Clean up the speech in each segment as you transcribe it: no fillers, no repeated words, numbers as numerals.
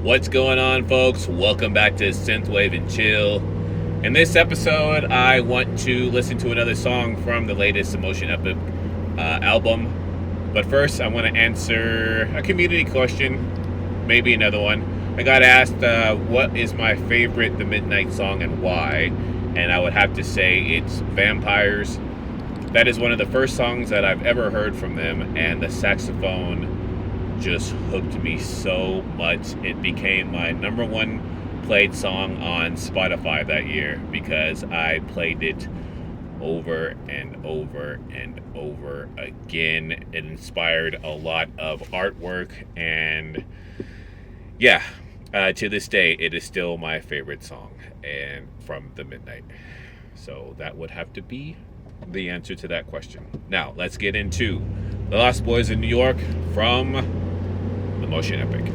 What's going on, folks? Welcome back to Synthwave and Chill. In this episode, I want to listen to another song from the latest Emotion Epic album. But first, I want to answer a community question, maybe another one. I got asked, what is my favorite The Midnight song and why? And I would have to say it's Vampires. That is one of the first songs that I've ever heard from them, and the saxophone just hooked me so much. It became my number one played song on Spotify that year because I played it over and over and over again. It inspired a lot of artwork, and yeah, to this day, it is still my favorite song and from The Midnight. So that would have to be the answer to that question. Now, let's get into The Lost Boys in New York from The Motion Epic.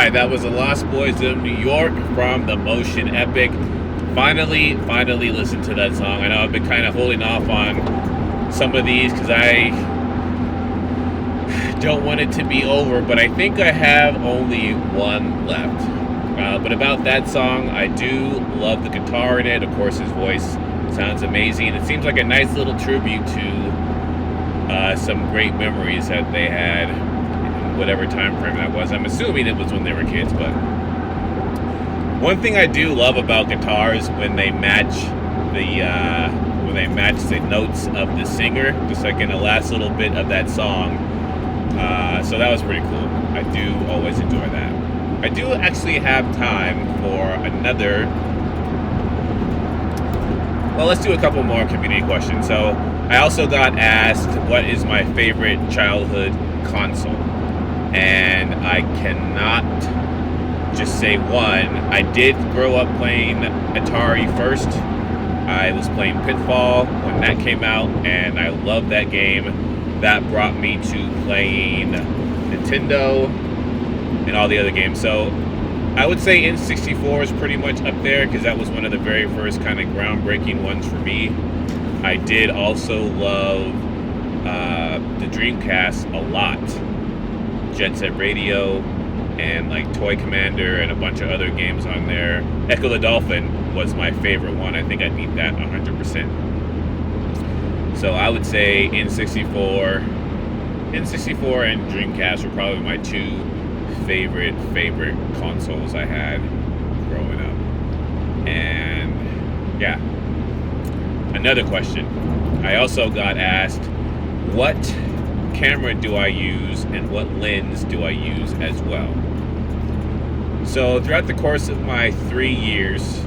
That was The Lost Boys of New York from The Motion Epic. Finally listened to that song. I know I've been kind of holding off on some of these because I don't want it to be over, but I think I have only one left. But about that song, I do love the guitar in it. Of course, his voice sounds amazing. It seems like a nice little tribute to some great memories that they had in whatever time frame that was. I'm assuming it was when they were kids, but one thing I do love about guitars when they match the notes of the singer, just like in the last little bit of that song. So that was pretty cool. I do always enjoy that. I do actually have time for another. Well, let's do a couple more community questions. So I also got asked what is my favorite childhood console, and I cannot just say one. I did grow up playing Atari first. I was playing Pitfall when that came out, and I loved that game. That brought me to playing Nintendo and all the other games. So I would say N64 is pretty much up there because that was one of the very first kind of groundbreaking ones for me. I did also love the Dreamcast a lot. Jet Set Radio and like Toy Commander and a bunch of other games on there. Echo the Dolphin was my favorite one. I think I'd beat that 100%. So I would say N64 and Dreamcast were probably my two favorite consoles I had growing up. And yeah. Another question. I also got asked, what camera do I use and what lens do I use as well? So throughout the course of my 3 years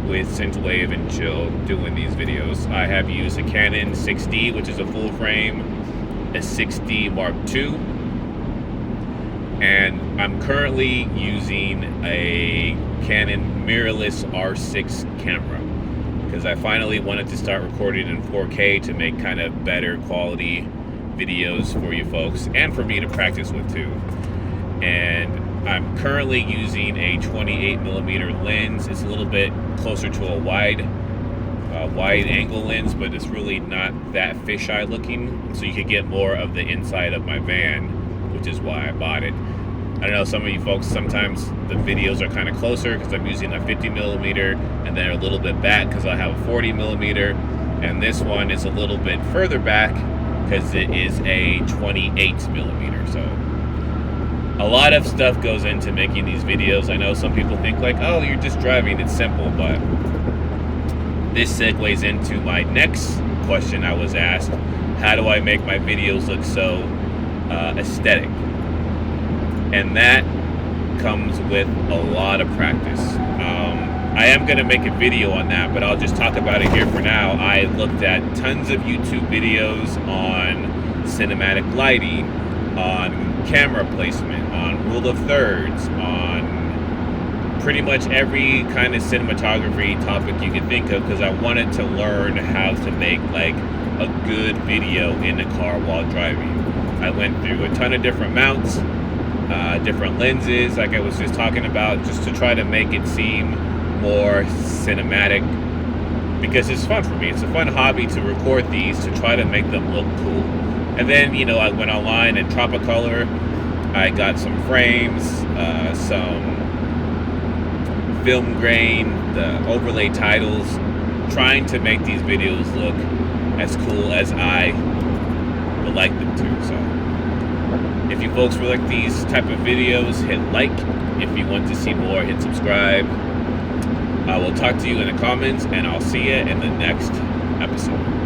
with Synthwave and Chill doing these videos, I have used a Canon 6D, which is a full frame, a 6D Mark II, and I'm currently using a Canon mirrorless R6 camera because I finally wanted to start recording in 4K to make kind of better quality videos for you folks and for me to practice with too. And I'm currently using a 28mm lens. It's a little bit closer to a wide angle lens, but it's really not that fisheye looking, so you could get more of the inside of my van, which is why I bought it. I don't know, some of you folks, sometimes the videos are kind of closer because I'm using a 50mm and then a little bit back because I have a 40mm, and this one is a little bit further back because it is a 28mm. So a lot of stuff goes into making these videos. I know some people think like, oh, you're just driving, it's simple, but this segues into my next question I was asked. How do I make my videos look so aesthetic? And that comes with a lot of practice. I am going to make a video on that, but I'll just talk about it here for now. I looked at tons of YouTube videos on cinematic lighting, on camera placement, on rule of thirds, on pretty much every kind of cinematography topic you can think of, because I wanted to learn how to make like a good video in the car while driving. I went through a ton of different mounts, different lenses, like I was just talking about, just to try to make it seem more cinematic, because it's fun for me. It's a fun hobby to record these, to try to make them look cool. And then, you know, I went online and Tropicolor. I got some frames, some film grain, the overlay titles, trying to make these videos look as cool as I would like them to. So if you folks would like these type of videos, hit like. If you want to see more, hit subscribe. I will talk to you in the comments, and I'll see you in the next episode.